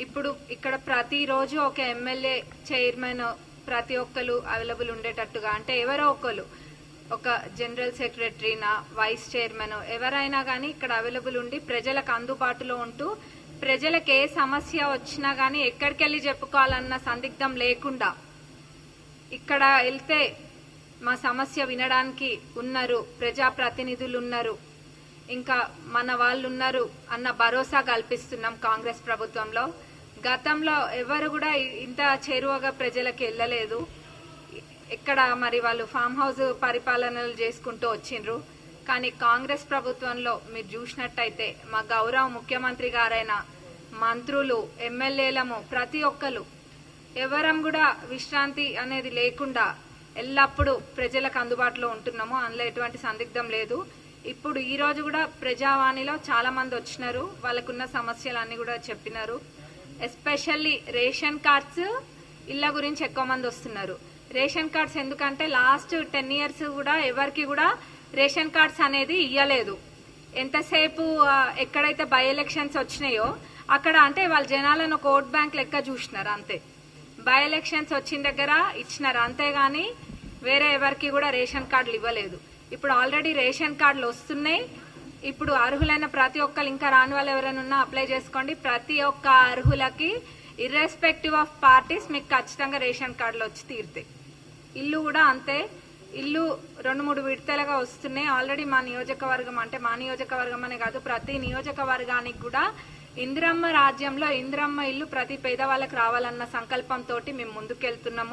ఇప్పుడు ఇక్కడ ప్రతిరోజు ఒక ఎమ్మెల్యే చైర్మన్ ప్రతి ఒక్కరు అవైలబుల్ ఉండేటట్టుగా, అంటే ఎవరో ఒకరు, ఒక జనరల్ సెక్రటరీనా, వైస్ చైర్మన్, ఎవరైనా కానీ ఇక్కడ అవైలబుల్ ఉండి ప్రజలకు అందుబాటులో ఉంటూ ప్రజలకు ఏ సమస్య వచ్చినా గానీ ఎక్కడికి వెళ్ళి చెప్పుకోవాలన్న సందిగ్ధం లేకుండా ఇక్కడ వెళ్తే మా సమస్య వినడానికి ఉన్నారు, ప్రజాప్రతినిధులు ఉన్నారు, ఇంకా మన వాళ్ళు ఉన్నారు అన్న భరోసా కల్పిస్తున్నాం కాంగ్రెస్ ప్రభుత్వంలో. గతంలో ఎవరు కూడా ఇంత చేరువగా ప్రజలకు వెళ్ళలేదు. ఇక్కడ మరి వాళ్ళు ఫామ్ హౌస్ పరిపాలనలు చేసుకుంటూ వచ్చిండ్రు. కానీ కాంగ్రెస్ ప్రభుత్వంలో మీరు చూసినట్టయితే మా గౌరవ ముఖ్యమంత్రి గారైన మంత్రులు, ఎమ్మెల్యేలము ప్రతి ఒక్కరు ఎవరం కూడా విశ్రాంతి అనేది లేకుండా ఎల్లప్పుడూ ప్రజలకు అందుబాటులో ఉంటున్నాము. అందులో ఎటువంటి సందిగ్ధం లేదు. ఇప్పుడు ఈ రోజు కూడా ప్రజావాణిలో చాలా మంది వచ్చినారు, వాళ్ళకున్న సమస్యలన్నీ కూడా చెప్పినారు. ఎస్పెషల్లీ రేషన్ కార్డ్స్ ఇళ్ల గురించి ఎక్కువ మంది వస్తున్నారు. రేషన్ కార్డ్స్ ఎందుకంటే లాస్ట్ 10 years కూడా ఎవరికి కూడా రేషన్ కార్డ్స్ అనేది ఇయ్యలేదు. ఎంతసేపు ఎక్కడైతే బై ఎలక్షన్స్ వచ్చినాయో అక్కడ అంటే వాళ్ళ జనాలను ఒక ఓట్ బ్యాంక్ లెక్క చూసినారు అంతే. బై ఎలక్షన్స్ వచ్చిన దగ్గర ఇచ్చినారు అంతేగాని వేరే ఎవరికి కూడా రేషన్ కార్డులు ఇవ్వలేదు. ఇప్పుడు ఆల్రెడీ రేషన్ కార్డులు వస్తున్నాయి. ఇప్పుడు అర్హులైన ప్రతి ఒక్కరు, ఇంకా రాని వాళ్ళు ఎవరైనా ఉన్నా అప్లై చేసుకోండి. ప్రతి ఒక్క అర్హులకి ఇర్రెస్పెక్టివ్ ఆఫ్ పార్టీస్ మీకు ఖచ్చితంగా రేషన్ కార్డులు వచ్చి తీరుతాయి. ఇల్లు కూడా అంతే. ఇల్లు 2-3 విడతలుగా వస్తున్నాయి. ఆల్రెడీ మా నియోజకవర్గం, అంటే మా నియోజకవర్గం అనే కాదు ప్రతి నియోజకవర్గానికి కూడా ఇందిరమ్మ రాజ్యంలో ఇందిరమ్మ ఇల్లు ప్రతి పేదవాళ్ళకి రావాలన్న సంకల్పంతో మేము ముందుకెళ్తున్నాము.